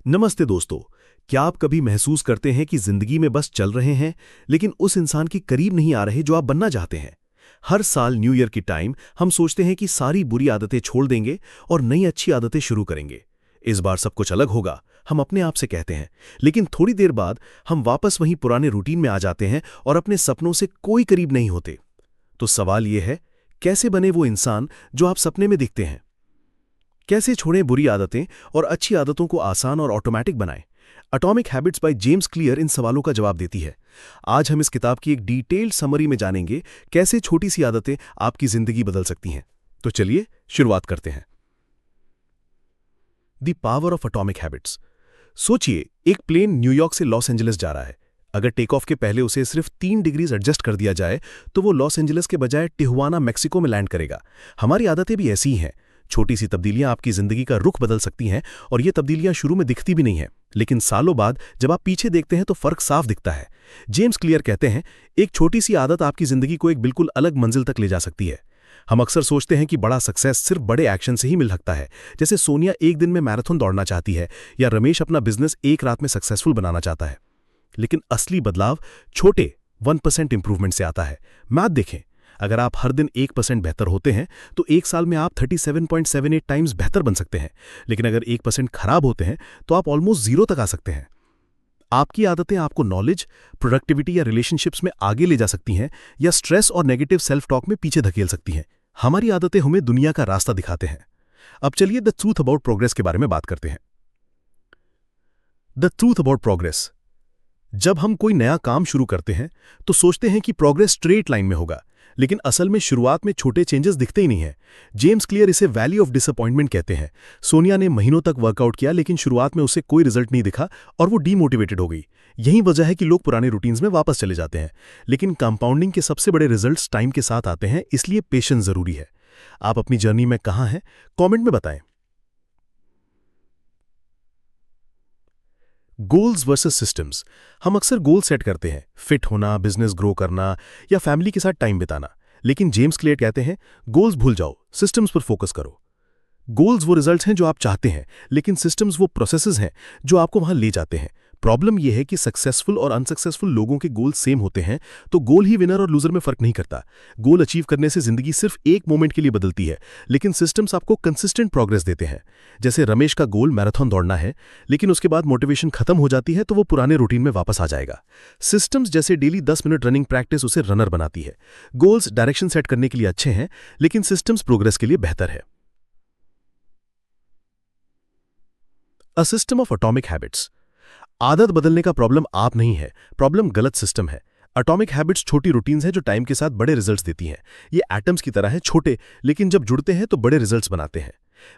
नमस्ते दोस्तों। क्या आप कभी महसूस करते हैं कि जिंदगी में बस चल रहे हैं लेकिन उस इंसान के करीब नहीं आ रहे जो आप बनना चाहते हैं? हर साल न्यू ईयर की टाइम हम सोचते हैं कि सारी बुरी आदतें छोड़ देंगे और नई अच्छी आदतें शुरू करेंगे। इस बार सब कुछ अलग होगा, हम अपने आप से कहते हैं। लेकिन थोड़ी देर बाद हम वापस वहीं पुराने रूटीन में आ जाते हैं और अपने सपनों से कोई करीब नहीं होते। तो सवाल यह है, कैसे बने वो इंसान जो आप सपने में दिखते हैं? कैसे छोड़ें बुरी आदतें और अच्छी आदतों को आसान और ऑटोमैटिक बनाएं? Atomic habits by James clear in सवालों का जवाब देती है। आज हम इस किताब की एक डिटेल्ड समरी में जानेंगे कैसे छोटी सी आदतें आपकी जिंदगी बदल सकती हैं। तो चलिए शुरुआत करते हैं। The power of atomic habits. सोचिए, एक प्लेन न्यूयॉर्क से लॉस एंजलिस जा रहा है। अगर टेक ऑफ के पहले उसे सिर्फ 3 डिग्रीज एडजस्ट कर दिया जाए तो वो लॉस एंजलिस के बजाय टिहुआना मैक्सिको में लैंड करेगा। हमारी आदतें भी ऐसी ही हैं। छोटी सी तब्दीलियां आपकी जिंदगी का रुख बदल सकती हैं और ये तब्दीलियां शुरू में दिखती भी नहीं हैं, लेकिन सालों बाद जब आप पीछे देखते हैं तो फर्क साफ दिखता है। जेम्स क्लियर कहते हैं, एक छोटी सी आदत आपकी जिंदगी को एक बिल्कुल अलग मंजिल तक ले जा सकती है। हम अक्सर सोचते हैं कि बड़ा सक्सेस सिर्फ बड़े एक्शन से ही मिल सकता है, जैसे सोनिया एक दिन में मैराथन दौड़ना चाहती है या रमेश अपना बिजनेस एक रात में सक्सेसफुल बनाना चाहता है। लेकिन असली बदलाव छोटे 1% इंप्रूवमेंट से आता है। मैथ देखें, अगर आप हर दिन 1% बेहतर होते हैं तो एक साल में आप 37.78 टाइम्स बेहतर बन सकते हैं। लेकिन अगर 1% खराब होते हैं तो आप ऑलमोस्ट जीरो तक आ सकते हैं। आपकी आदतें आपको नॉलेज, प्रोडक्टिविटी या रिलेशनशिप्स में आगे ले जा सकती हैं या स्ट्रेस और नेगेटिव सेल्फ टॉक में पीछे धकेल सकती हैं। हमारी आदतें हमें दुनिया का रास्ता दिखाते हैं। अब चलिए द ट्रूथ अबाउट प्रोग्रेस के बारे में बात करते हैं। The truth about progress. जब हम कोई नया काम शुरू करते हैं तो सोचते हैं कि प्रोग्रेस स्ट्रेट लाइन में होगा, लेकिन असल में शुरुआत में छोटे चेंजेस दिखते ही नहीं हैं। जेम्स क्लियर इसे वैली ऑफ डिसअपॉइंटमेंट कहते हैं। सोनिया ने महीनों तक वर्कआउट किया लेकिन शुरुआत में उसे कोई रिजल्ट नहीं दिखा और वो डीमोटिवेटेड हो गई। यही वजह है कि लोग पुराने रूटीन्स में वापस चले जाते हैं। लेकिन कंपाउंडिंग के सबसे बड़े रिजल्ट्स टाइम के साथ आते हैं, इसलिए पेशेंस जरूरी है। आप अपनी जर्नी में कहां हैं, कमेंट में बताएं। Goals versus systems. हम अक्सर गोल सेट करते हैं, फिट होना, बिजनेस ग्रो करना या फैमिली के साथ टाइम बिताना। लेकिन जेम्स क्लियर कहते हैं, गोल्स भूल जाओ, सिस्टम्स पर फोकस करो। गोल्स वो रिजल्ट्स हैं जो आप चाहते हैं, लेकिन सिस्टम्स वो प्रोसेसेस हैं जो आपको वहां ले जाते हैं। प्रॉब्लम यह है कि सक्सेसफुल और अनसक्सेसफुल लोगों के गोल सेम होते हैं, तो गोल ही विनर और लूजर में फर्क नहीं करता। गोल अचीव करने से जिंदगी सिर्फ एक मोमेंट के लिए बदलती है, लेकिन सिस्टम्स आपको कंसिस्टेंट प्रोग्रेस देते हैं। जैसे रमेश का गोल मैराथन दौड़ना है, लेकिन उसके बाद मोटिवेशन खत्म हो जाती है तो वो पुराने रूटीन में वापस आ जाएगा। सिस्टम्स जैसे डेली 10 मिनट रनिंग प्रैक्टिस उसे रनर बनाती है। गोल्स डायरेक्शन सेट करने के लिए अच्छे हैं, लेकिन सिस्टम्स प्रोग्रेस के लिए बेहतर है। A system of atomic habits. आदत बदलने का प्रॉब्लम आप नहीं है, प्रॉब्लम गलत सिस्टम है। एटॉमिक हैबिट्स छोटी रूटीन्स हैं जो टाइम के साथ बड़े रिजल्ट्स देती हैं। ये एटम्स की तरह हैं, छोटे, लेकिन जब जुड़ते हैं तो बड़े रिजल्ट्स बनाते हैं।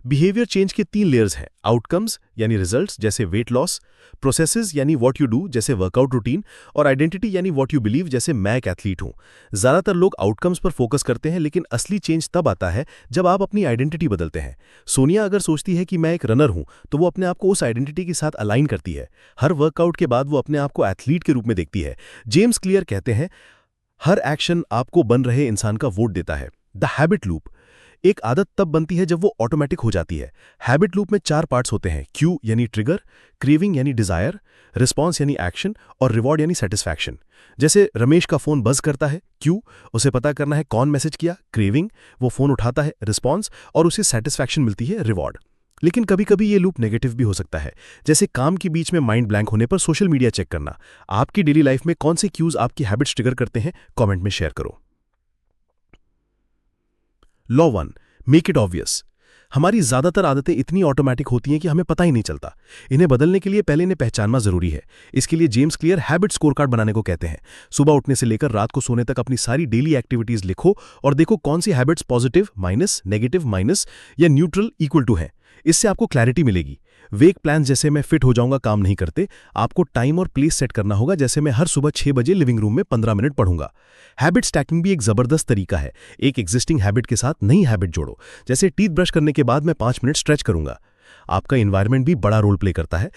बिहेवियर चेंज के 3 लेयर्स हैं, आउटकम्स यानी रिजल्ट्स जैसे वेट लॉस, प्रोसेसेस यानी व्हाट यू डू जैसे वर्कआउट रूटीन, और आइडेंटिटी यानी व्हाट यू बिलीव जैसे मैं एक एथलीट हूं। ज्यादातर लोग आउटकम्स पर फोकस करते हैं, लेकिन असली चेंज तब आता है जब आप अपनी आइडेंटिटी बदलते हैं। सोनिया अगर सोचती है कि मैं एक रनर हूं तो वो अपने आप को उस आइडेंटिटी के साथ अलाइन करती है। हर वर्कआउट के बाद वो अपने आप को एथलीट के रूप में देखती है। जेम्स क्लियर कहते हैं, हर एक्शन आपको बन रहे इंसान का वोट देता है। The habit loop. एक आदत तब बनती है जब वो ऑटोमेटिक हो जाती है। हैबिट लूप में 4 पार्ट्स होते हैं, क्यू यानी ट्रिगर, क्रेविंग यानी डिजायर, रिस्पॉन्स यानी एक्शन और रिवॉर्ड यानी सेटिस्फैक्शन। जैसे रमेश का फोन बज करता है, क्यू, उसे पता करना है कौन मैसेज किया, क्रेविंग, वो फोन उठाता है, रिस्पॉन्स, और उसे सेटिस्फैक्शन मिलती है, रिवॉर्ड। लेकिन कभी कभी ये लूप नेगेटिव भी हो सकता है, जैसे काम के बीच में माइंड ब्लैंक होने पर सोशल मीडिया चेक करना। आपकी डेली लाइफ में कौन से क्यूज आपकी हैबिट्स ट्रिगर करते हैं, कमेंट में शेयर करो। Law 1, make it obvious. हमारी ज्यादातर आदतें इतनी ऑटोमेटिक होती हैं कि हमें पता ही नहीं चलता। इन्हें बदलने के लिए पहले इन्हें पहचानना जरूरी है। इसके लिए James clear habit score card बनाने को कहते हैं। सुबह उठने से लेकर रात को सोने तक अपनी सारी डेली एक्टिविटीज लिखो और देखो कौन सी habits positive minus, negative minus या न्यूट्रल इक्वल टू है। इससे आपको क्लैरिटी मिलेगी। वेक प्लान जैसे मैं फिट हो जाऊंगा काम नहीं करते। आपको टाइम और प्लेस सेट करना होगा, जैसे मैं हर सुबह 6 बजे लिविंग रूम में 15 मिनट पढ़ूंगा। हैबिट स्टैकिंग भी एक जबरदस्त तरीका है। एक एग्जिस्टिंग हैबिट के साथ नई हैबिट जोड़ो, जैसे टीथ ब्रश करने के बाद मैं 5 मिनट स्ट्रेच करूंगा। आपका एनवायरनमेंट भी बड़ा रोल प्ले करता है।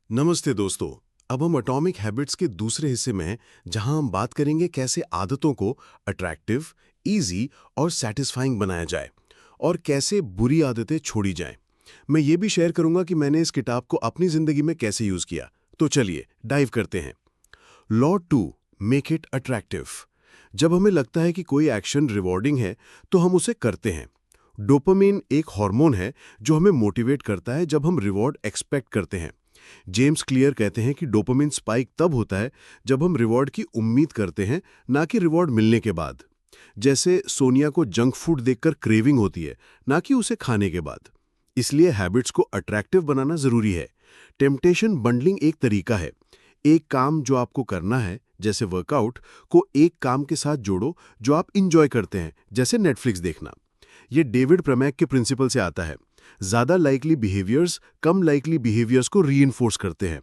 नमस्ते दोस्तों, अब हम एटॉमिक हैबिट्स के दूसरे हिस्से में हैं, जहां हम बात करेंगे कैसे आदतों को अट्रैक्टिव, इजी और सेटिस्फाइंग बनाया जाए और कैसे बुरी आदतें छोड़ी जाएं। मैं ये भी शेयर करूंगा कि मैंने इस किताब को अपनी जिंदगी में कैसे यूज किया। तो चलिए डाइव करते हैं। Law 2, make it attractive. जब हमें लगता है कि कोई एक्शन रिवॉर्डिंग है तो हम उसे करते हैं। डोपामिन एक हार्मोन है जो हमें मोटिवेट करता है जब हम रिवॉर्ड एक्सपेक्ट करते हैं। जेम्स क्लियर कहते हैं कि डोपामिन स्पाइक तब होता है जब हम रिवॉर्ड की उम्मीद करते हैं, ना कि रिवॉर्ड मिलने के बाद। जैसे सोनिया को जंक फूड देखकर क्रेविंग होती है, ना कि उसे खाने के बाद। इसलिए हैबिट्स को अट्रैक्टिव बनाना जरूरी है। टेम्पटेशन बंडलिंग एक तरीका है। एक काम जो आपको करना है, जैसे वर्कआउट, को एक काम के साथ जोड़ो जो आप इंजॉय करते हैं, जैसे नेटफ्लिक्स देखना। ये डेविड प्रमैक के प्रिंसिपल से आता है। ज्यादा लाइकली बिहेवियर्स कम लाइकली बिहेवियर्स को रीइंफोर्स करते हैं।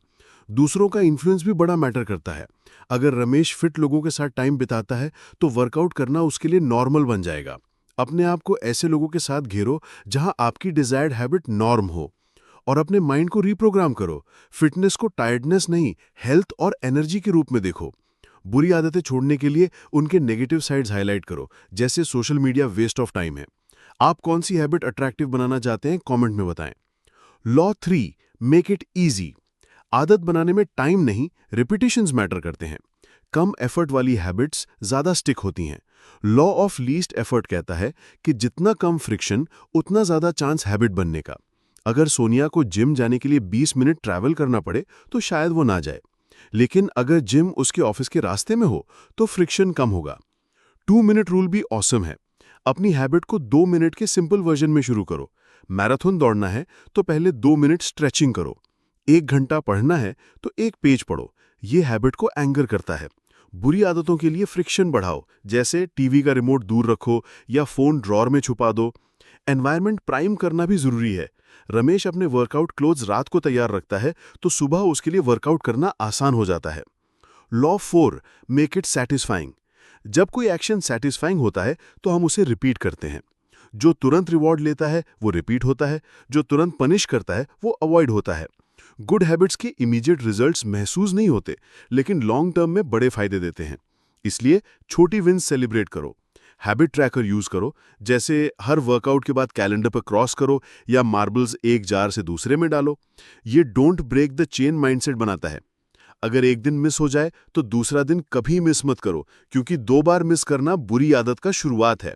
दूसरों का इन्फ्लुएंस भी बड़ा मैटर करता है। अगर रमेश फिट लोगों के साथ टाइम बिताता है तो वर्कआउट करना उसके लिए नॉर्मल बन जाएगा। अपने आप को ऐसे लोगों के साथ घेरो जहां आपकी डिजायर्ड हैबिट नॉर्म हो, और अपने माइंड को रिप्रोग्राम करो। फिटनेस को टायर्डनेस नहीं, हेल्थ और एनर्जी के रूप में देखो। बुरी आदतें छोड़ने के लिए उनके नेगेटिव साइड्स हाईलाइट करो, जैसे social media waste of time है। आप कौन सी हैबिट अट्रैक्टिव बनाना चाहते हैं, कमेंट में बताएं। Law 3, make it easy. आदत बनाने में टाइम नहीं, रिपीटिशंस मैटर करते हैं। कम एफर्ट वाली हैबिट्स ज्यादा स्टिक होती हैं। लॉ ऑफ लीस्ट एफर्ट कहता है कि जितना कम फ्रिक्शन उतना ज्यादा चांस हैबिट बनने का। अगर सोनिया को जिम जाने के लिए 20 मिनट ट्रैवल करना पड़े तो शायद वो ना जाए, लेकिन अगर जिम उसके ऑफिस के रास्ते में हो तो फ्रिक्शन कम होगा। 2 मिनट रूल भी ऑसम है। अपनी हैबिट को 2 मिनट के सिंपल वर्जन में शुरू करो। मैराथन दौड़ना है तो पहले 2 मिनट स्ट्रेचिंग करो। 1 घंटा पढ़ना है तो 1 पेज पढ़ो। ये हैबिट को एंगर करता है। बुरी आदतों के लिए फ्रिक्शन बढ़ाओ, जैसे टीवी का रिमोट दूर रखो या फोन ड्रॉर में छुपा दो। एनवायरनमेंट प्राइम करना भी जरूरी है। रमेश अपने वर्कआउट क्लोथ्स रात को तैयार रखता है तो सुबह उसके लिए वर्कआउट करना आसान हो जाता है। Law 4, make it satisfying. जब कोई एक्शन सैटिस्फाइंग होता है तो हम उसे रिपीट करते हैं। जो तुरंत रिवॉर्ड लेता है वो रिपीट होता है, जो तुरंत पनिश करता है वो अवॉइड होता है। गुड हैबिट्स के इमीडिएट रिजल्ट्स महसूस नहीं होते, लेकिन लॉन्ग टर्म में बड़े फायदे देते हैं। इसलिए छोटी विन्स सेलिब्रेट करो। हैबिट ट्रैकर यूज करो, जैसे हर वर्कआउट के बाद कैलेंडर पर क्रॉस करो या मार्बल्स एक जार से दूसरे में डालो। ये don't break the chain mindset बनाता है। अगर एक दिन मिस हो जाए तो दूसरा दिन कभी मिस मत करो, क्योंकि 2 बार मिस करना बुरी आदत का शुरुआत है।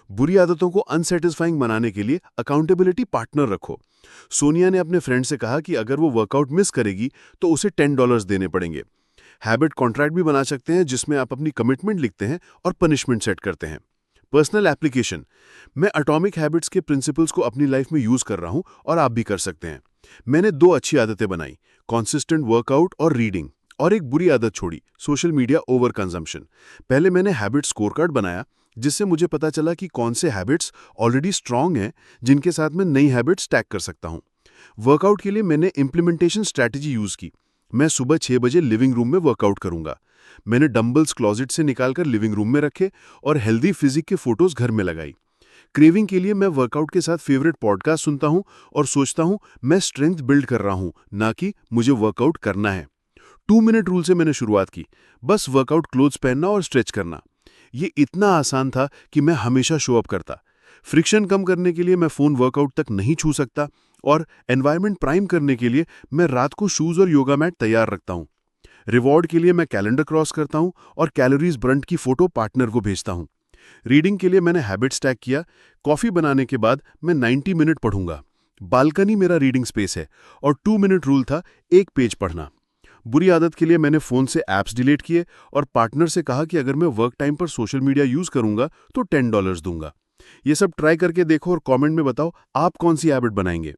बुरी आदतों को अनसेटिस्फाइंग बनाने के लिए अकाउंटेबिलिटी पार्टनर रखो। सोनिया ने अपने फ्रेंड से कहा कि अगर वो वर्कआउट मिस करेगी तो उसे $10 देने पड़ेंगे। हैबिट कॉन्ट्रैक्ट भी बना सकते हैं, जिसमें आप अपनी कमिटमेंट लिखते हैं और पनिशमेंट सेट करते हैं। Personal application. मैं एटॉमिक हैबिट्स के प्रिंसिपल्स को अपनी लाइफ में यूज कर रहा हूं और आप भी कर सकते हैं। मैंने 2 अच्छी आदतें बनाई, कॉन्सिस्टेंट वर्कआउट और रीडिंग, और एक बुरी आदत छोड़ी, सोशल मीडिया ओवर कंजम्पशन। पहले मैंने हैबिट स्कोर कार्ड बनाया, जिससे मुझे पता चला कि कौन से हैबिट्स ऑलरेडी स्ट्रांग हैं, जिनके साथ मैं नई हैबिट्स टैग कर सकता हूं। वर्कआउट के लिए मैंने इम्प्लीमेंटेशन स्ट्रैटेजी यूज की। मैं सुबह 6 बजे लिविंग रूम में वर्कआउट करूंगा। मैंने डंबल्स क्लोजेट से निकालकर लिविंग रूम में रखे और हेल्दी फिजिक के फोटोज घर में लगाई। क्रेविंग के लिए मैं वर्कआउट के साथ फेवरेट पॉडकास्ट सुनता हूं और सोचता हूं मैं स्ट्रेंथ बिल्ड कर रहा हूं, ना कि मुझे वर्कआउट करना है। 2 मिनट रूल से मैंने शुरुआत की, बस वर्कआउट क्लोथ्स पहनना और स्ट्रेच करना। ये इतना आसान था कि मैं हमेशा शो अप करता। फ्रिक्शन कम करने के लिए मैं फोन वर्कआउट तक नहीं छू सकता, और एनवायरनमेंट प्राइम करने के लिए मैं रात को शूज और योगा मैट तैयार रखता हूं। रिवॉर्ड के लिए मैं कैलेंडर क्रॉस करता हूं और कैलोरीज बर्न की फोटो पार्टनर को भेजता हूं। रीडिंग के लिए मैंने हैबिट स्टैक किया। कॉफी बनाने के बाद मैं 90 मिनट पढ़ूंगा। बालकनी मेरा रीडिंग स्पेस है, और 2 मिनट रूल था, 1 पेज पढ़ना। बुरी आदत के लिए मैंने फोन से ऐप्स डिलीट किए और पार्टनर से कहा कि अगर मैं वर्क टाइम पर सोशल मीडिया यूज करूंगा तो $10 दूंगा। ये सब ट्राई करके देखो और कमेंट में बताओ आप कौन सी हैबिट बनाएंगे।